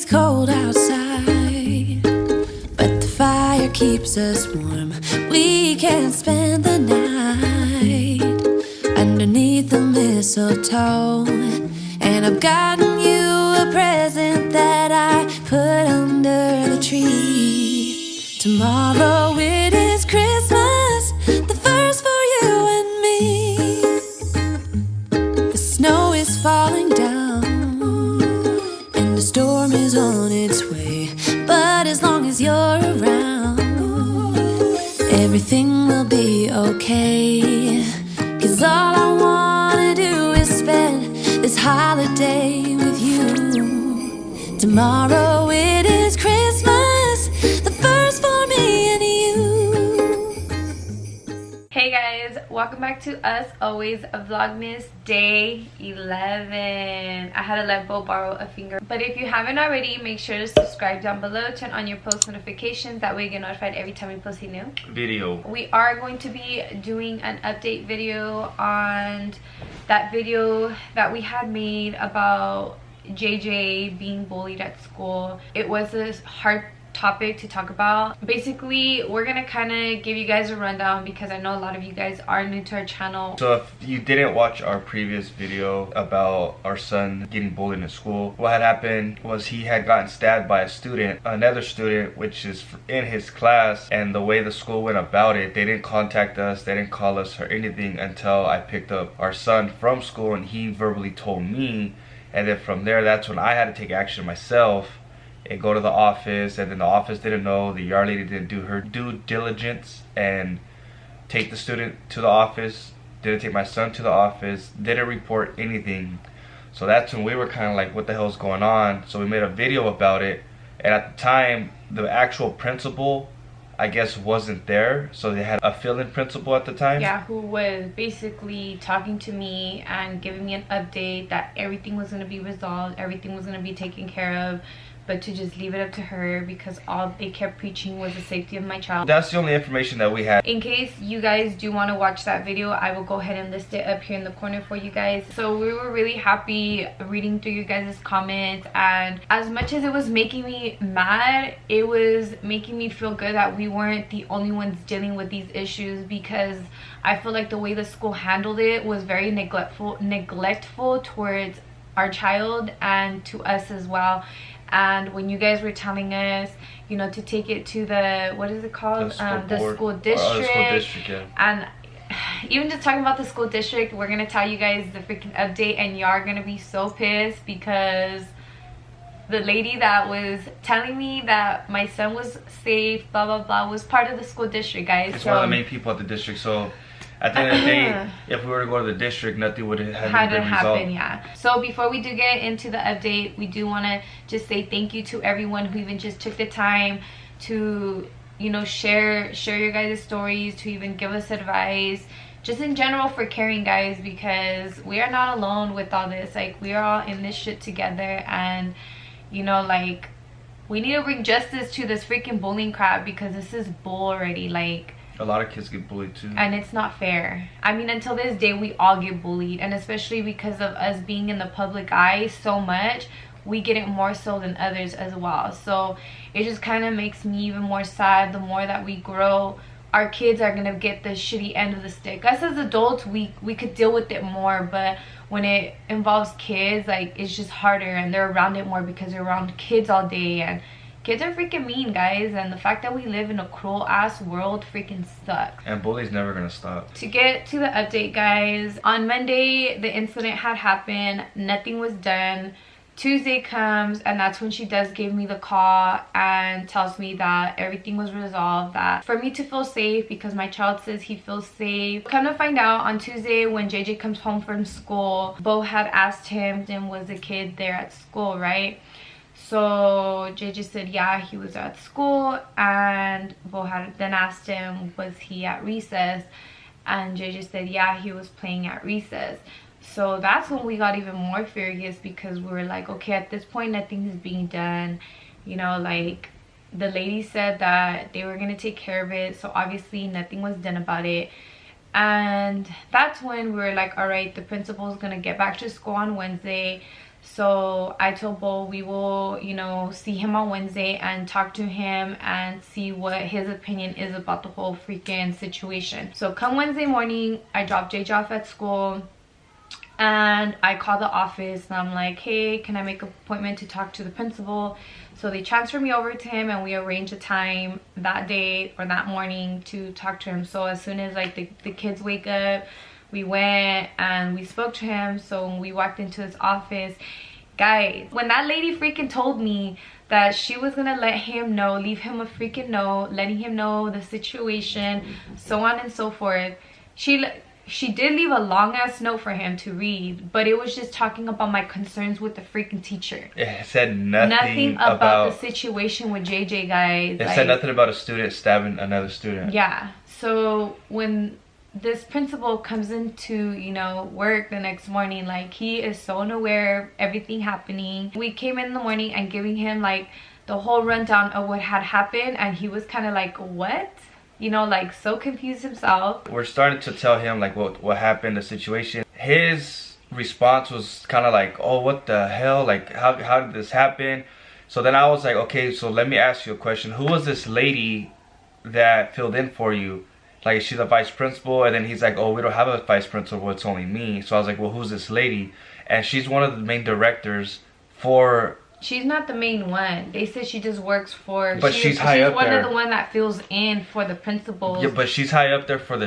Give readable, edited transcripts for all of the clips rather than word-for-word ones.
cold outside, but the fire keeps us warm. We can spend the night underneath the mistletoe, and I've gotten you a present that I put under the tree. Tomorrow it is Christmas, the first for you and me. The snow is falling down and the storm is on its way, but as long as you're around, everything will be okay. 'Cause all I wanna do is spend this holiday with you. Tomorrow it is Christmas, the first for me and you. Hey guys, welcome back to Us Always Vlogmas Day 11. I had to let Bo borrow a finger, but if you haven't already, make sure to subscribe down below, turn on your post notifications, that way you get notified every time we post a new video. We are going to be doing an update video on that video that we had made about JJ being bullied at school. It was a hard topic to talk about. Basically, we're gonna kind of give you guys a rundown because I know a lot of you guys are new to our channel. So if you didn't watch our previous video about our son getting bullied in school, what had happened was he had gotten stabbed by a student, another student, which is in his class, and the way the school went about it, they didn't contact us, they didn't call us or anything until I picked up our son from school and he verbally told me, and then from there, that's when I had to take action myself and go to the office, and then the office didn't know, the yard lady didn't do her due diligence and take the student to the office, didn't take my son to the office, didn't report anything. So that's when we were kind of like, what the hell is going on? So we made a video about it, and at the time the actual principal, I guess, wasn't there, so they had a fill-in principal at the time. Yeah, who was basically talking to me and giving me an update that everything was going to be resolved, everything was going to be taken care of, but to just leave it up to her because all they kept preaching was the safety of my child. That's the only information that we had. In case you guys do want to watch that video, I will go ahead and list it up here in the corner for you guys. So we were really happy reading through you guys' comments, and as much as it was making me mad, it was making me feel good that we weren't the only ones dealing with these issues, because I feel like the way the school handled it was very neglectful towards our child and to us as well. And when you guys were telling us, you know, to take it to the, what is it called, the school district, yeah. And even just talking about the school district, we're gonna tell you guys the freaking update, and y'all are gonna be so pissed because the lady that was telling me that my son was safe, blah blah blah, was part of the school district, guys. It's one of the main people at the district. So at the end of the day, if we were to go to the district, nothing would have happened. Yeah. So before we do get into the update, we do want to just say thank you to everyone who even just took the time to, you know, share your guys' stories, to even give us advice, just in general, for caring, guys, because we are not alone with all this. Like, we are all in this shit together, and you know, like, we need to bring justice to this freaking bullying crap, because this is bull already. Like, a lot of kids get bullied too, and it's not fair. I mean, until this day, we all get bullied, and especially because of us being in the public eye so much, we get it more so than others as well. So it just kind of makes me even more sad. The more that we grow, our kids are gonna get the shitty end of the stick. Us as adults, we could deal with it more, but when it involves kids, like, it's just harder, and they're around it more because they're around kids all day, and kids are freaking mean, guys, and the fact that we live in a cruel ass world freaking sucks. And bullying's never gonna stop. To get to the update, guys, on Monday the incident had happened, nothing was done. Tuesday comes, and that's when she does give me the call and tells me that everything was resolved, that for me to feel safe, because my child says he feels safe. Come to find out, on Tuesday when JJ comes home from school, Bo had asked him, and was the kid there at school, right? So JJ said yeah, he was at school, and Bo had then asked him, was he at recess? And JJ said yeah, he was playing at recess. So that's when we got even more furious, because we were like, okay, at this point nothing is being done, you know, like, the lady said that they were gonna take care of it, so obviously nothing was done about it. And that's when we were like, all right, the principal's gonna get back to school on Wednesday, So I told Bo we will, you know, see him on Wednesday and talk to him and see what his opinion is about the whole freaking situation. So come Wednesday morning, I dropped JJ off at school and I called the office and I'm like, hey, can I make an appointment to talk to the principal? So they transferred me over to him and we arranged a time that day or that morning to talk to him. So as soon as like the kids wake up, we went and we spoke to him. So when we walked into his office, guys, when that lady freaking told me that she was gonna let him know, leave him a freaking note, letting him know the situation, so on and so forth, she did leave a long ass note for him to read, but it was just talking about my concerns with the freaking teacher. It said nothing about the situation with JJ, guys. It said nothing about a student stabbing another student. Yeah. So when this principal comes into, you know, work the next morning, like, he is so unaware of everything happening. We came in the morning and giving him like the whole rundown of what had happened, and he was kind of like, what? You know, like so confused himself. We're starting to tell him like what happened, the situation. His response was kind of like, oh, what the hell, like how did this happen? So then I was like, okay, so let me ask you a question. Who was this lady that filled in for you? Like, she's a vice principal. And then he's like, oh, we don't have a vice principal, it's only me. So I was like, well, who's this lady? And she's one of the main directors for... She's not the main one. They said she just works for... But she's high up there. She's one of the one that fills in for the principals. Yeah, but she's high up there for the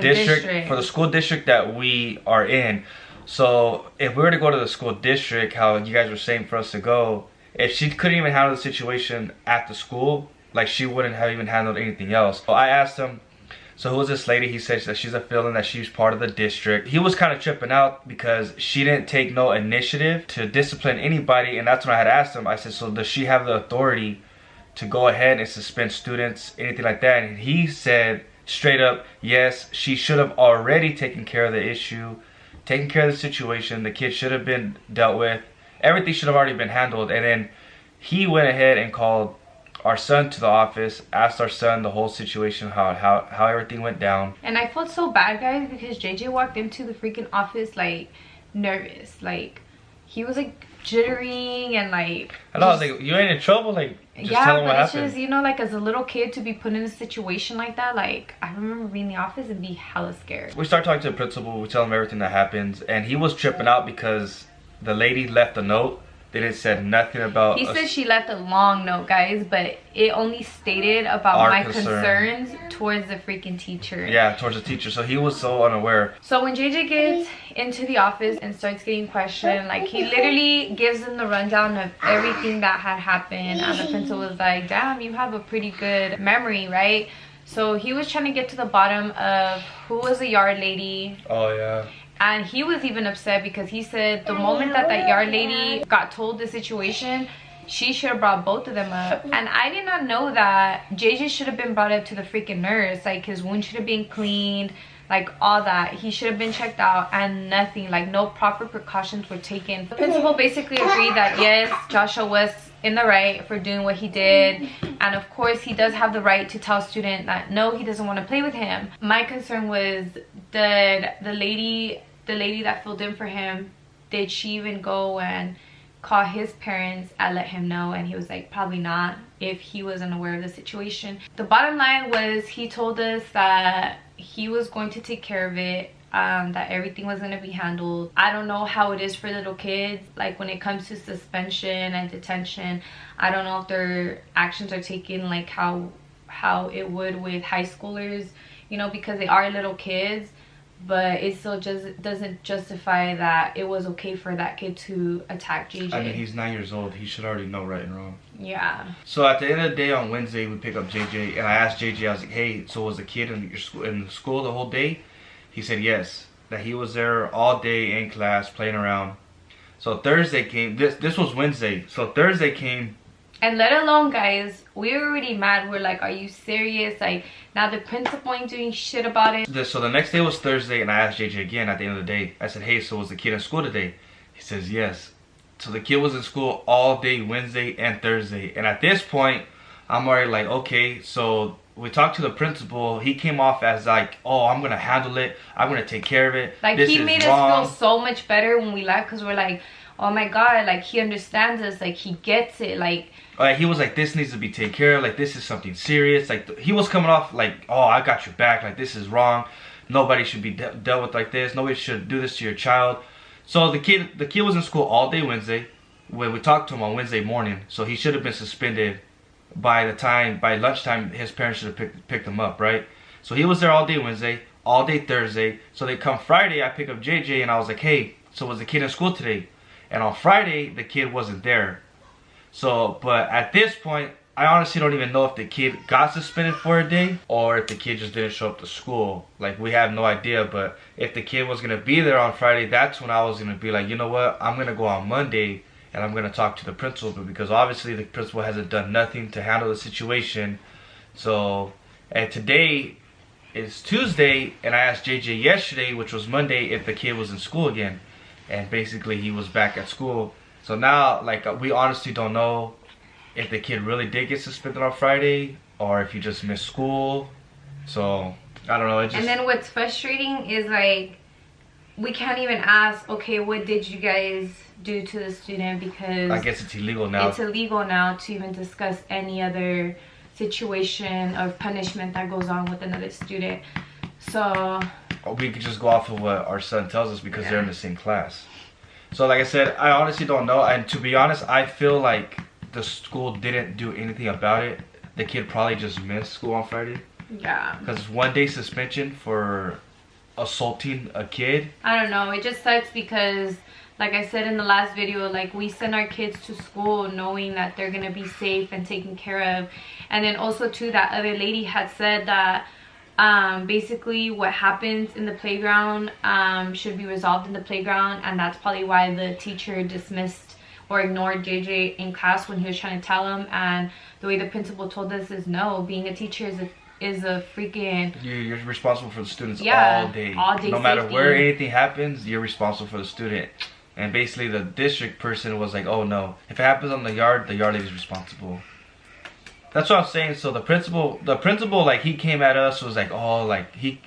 district, for the school district that we are in. So if we were to go to the school district, how you guys were saying for us to go, if she couldn't even handle the situation at the school, like, she wouldn't have even handled anything else. So I asked him, so who is this lady? He said that she's a fill-in, that she's part of the district. He was kind of tripping out because she didn't take no initiative to discipline anybody. And that's when I had asked him, I said, so does she have the authority to go ahead and suspend students, anything like that? And he said straight up, yes, she should have already taken care of the issue, taken care of the situation. The kid should have been dealt with. Everything should have already been handled. And then he went ahead and called our son to the office, asked our son the whole situation, how everything went down. And I felt so bad, guys, because JJ walked into the freaking office like nervous, like he was like jittering and like, and I was like, you ain't in trouble, like, just tell him what happened. Just, you know, like, as a little kid to be put in a situation like that, like, I remember being in the office and be hella scared. We start talking to the principal, we tell him everything that happens, and he was tripping out because the lady left a note. They didn't said nothing about... He said she left a long note, guys, but it only stated about my concerns towards the freaking teacher. Yeah, towards the teacher. So he was so unaware. So when JJ gets into the office and starts getting questioned, like, he literally gives them the rundown of everything that had happened. And the principal was like, damn, you have a pretty good memory, right? So he was trying to get to the bottom of who was the yard lady. Oh, yeah. And he was even upset because he said the moment that yard lady got told the situation, she should have brought both of them up. And I did not know that JJ should have been brought up to the freaking nurse. Like, his wound should have been cleaned, like, all that. He should have been checked out, and nothing, like, no proper precautions were taken. The principal basically agreed that yes, Joshua was in the right for doing what he did, and of course he does have the right to tell a student that no, he doesn't want to play with him. My concern was, did the lady that filled in for him, did she even go and call his parents and let him know? And he was like, probably not, if he wasn't aware of the situation. The bottom line was, he told us that he was going to take care of it, that everything was going to be handled. I don't know how it is for little kids, like when it comes to suspension and detention. I don't know if their actions are taken like how it would with high schoolers, you know, because they are little kids. But it still just doesn't justify that it was okay for that kid to attack JJ. I mean, he's 9 years old. He should already know right and wrong. Yeah. So at the end of the day on Wednesday, we pick up JJ, and I asked JJ, I was like, hey, so was the kid in school the whole day? He said yes, that he was there all day in class playing around. So Thursday came. This was Wednesday. So Thursday came. And let alone, guys, we were already mad. We're like, are you serious? Like, now the principal ain't doing shit about it. So the next day was Thursday, and I asked JJ again at the end of the day. I said, hey, so was the kid in school today? He says yes. So the kid was in school all day Wednesday and Thursday. And at this point, I'm already like, okay. So we talked to the principal. He came off as like, oh, I'm gonna handle it, I'm gonna take care of it. Like, he made us feel so much better when we left, because we're like, oh my god, like he understands us, like he gets it, like he was like, this needs to be taken care of, like this is something serious. Like he was coming off like, oh, I got your back, like this is wrong, nobody should be dealt with like this, nobody should do this to your child. So the kid was in school all day Wednesday when we talked to him on Wednesday morning, so he should have been suspended by lunchtime. His parents should have picked him up, right? So he was there all day Wednesday, all day Thursday. So they come Friday, I pick up JJ and I was like, hey, so was the kid in school today? And on Friday the kid wasn't there. So, but at this point, I honestly don't even know if the kid got suspended for a day or if the kid just didn't show up to school. Like, we have no idea. But if the kid was going to be there on Friday, that's when I was going to be like, you know what, I'm going to go on Monday and I'm going to talk to the principal, because obviously the principal hasn't done nothing to handle the situation. So, and today is Tuesday, and I asked JJ yesterday, which was Monday, if the kid was in school again. And basically he was back at school. So now, like, we honestly don't know if the kid really did get suspended on Friday or if he just missed school. So, I don't know. It just... And then what's frustrating is, like, we can't even ask, okay, what did you guys do to the student, because I guess it's illegal now. It's illegal now to even discuss any other situation of punishment that goes on with another student. So... Or we could just go off of what our son tells us, because they're in the same class. So like I said, I honestly don't know. And to be honest, I feel like the school didn't do anything about it. The kid probably just missed school on Friday. Yeah. Because 1 day suspension for assaulting a kid. I don't know. It just sucks because, like I said in the last video, like, we send our kids to school knowing that they're going to be safe and taken care of. And then also too, that other lady had said that basically what happens in the playground should be resolved in the playground, and that's probably why the teacher dismissed or ignored JJ in class when he was trying to tell him. And the way the principal told us is, no, being a teacher is a freaking... You're responsible for the students all day. All day. No matter where anything happens, you're responsible for the student. And basically the district person was like, oh no, if it happens on the yard lady's responsible. That's what I'm saying. So the principal, like, he came at us, was like, oh, like, he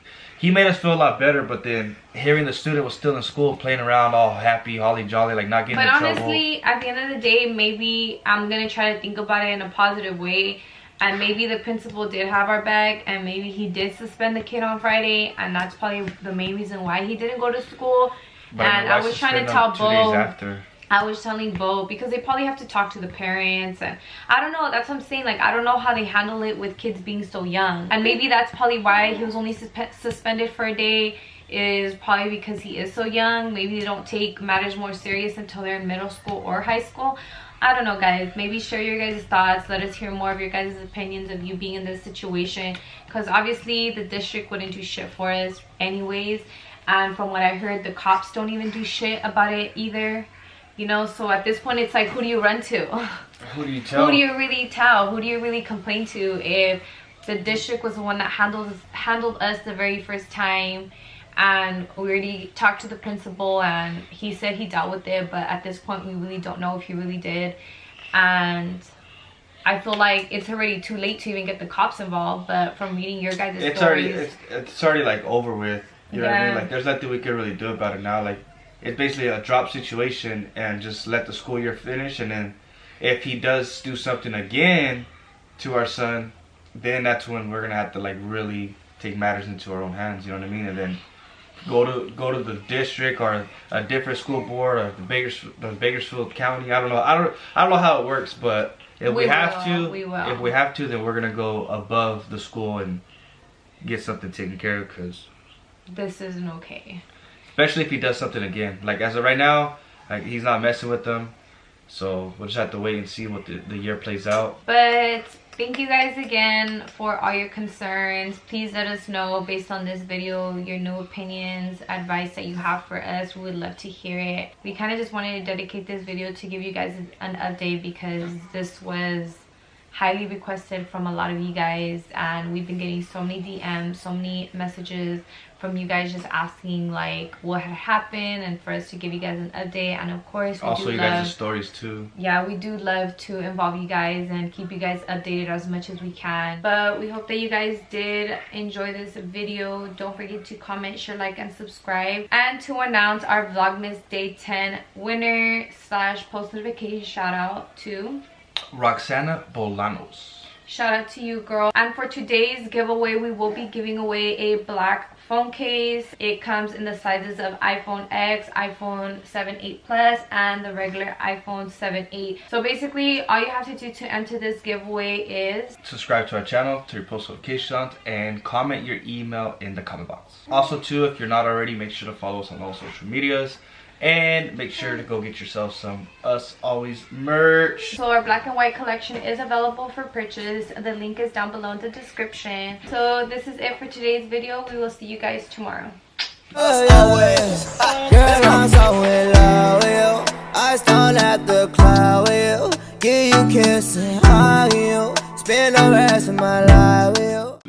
made us feel a lot better. But then hearing the student was still in school, playing around, all happy, holly jolly, like not getting in trouble. But honestly, at the end of the day, maybe I'm gonna try to think about it in a positive way, and maybe the principal did have our back, and maybe he did suspend the kid on Friday, and that's probably the main reason why he didn't go to school. But and I was trying to tell Bo. 2 days after. I was telling Bo, because they probably have to talk to the parents, and I don't know, that's what I'm saying, like, I don't know how they handle it with kids being so young. And maybe that's probably why he was only suspended for a day, is probably because he is so young. Maybe they don't take matters more serious until they're in middle school or high school. I don't know, guys. Maybe share your guys' thoughts. Let us hear more of your guys' opinions of you being in this situation, because obviously the district wouldn't do shit for us anyways, and from what I heard, the cops don't even do shit about it either. You know, so at this point, it's like, who do you run to? Who do you tell? Who do you really tell? Who do you really complain to? If the district was the one that handled us the very first time, and we already talked to the principal, and he said he dealt with it, but at this point, we really don't know if he really did. And I feel like it's already too late to even get the cops involved. But from reading your guys' stories, it's already like over with. You know what I mean? Like, there's nothing we can really do about it now. Like, it's basically a drop situation, and just let the school year finish. And then if he does do something again to our son, then that's when we're gonna have to, like, really take matters into our own hands. You know what I mean? And then go to the district or a different school board, or the Bakersfield County. I don't know. I don't know how it works, but if we have to, then we're gonna go above the school and get something taken care of, because this isn't okay. Especially if he does something again. Like, as of right now, like, he's not messing with them. So we'll just have to wait and see what the year plays out. But thank you guys again for all your concerns. Please let us know, based on this video, your new opinions, advice that you have for us. We would love to hear it. We kind of just wanted to dedicate this video to give you guys an update, because this was highly requested from a lot of you guys, and we've been getting so many DMs, so many messages from you guys just asking like what had happened and for us to give you guys an update. And of course we also you guys' stories too. Yeah, we do love to involve you guys and keep you guys updated as much as we can. But we hope that you guys did enjoy this video. Don't forget to comment, share, like, and subscribe. And to announce our Vlogmas Day 10 winner / post notification shout out to Roxana Bolanos. Shout out to you, girl. And for today's giveaway, we will be giving away a black phone case. It comes in the sizes of iPhone X, iPhone 7, 8 and the regular iPhone 7, 8. So basically all you have to do to enter this giveaway is subscribe to our channel, turn your post notifications, and comment your email in the comment box. Also too, if you're not already, make sure to follow us on all social medias. And make sure to go get yourself some Us Always merch. So our black and white collection is available for purchase. The link is down below in the description. So this is it for today's video. We will see you guys tomorrow. I stand at the cloud with you, give you kisses, hug you, spend the rest of my life with you.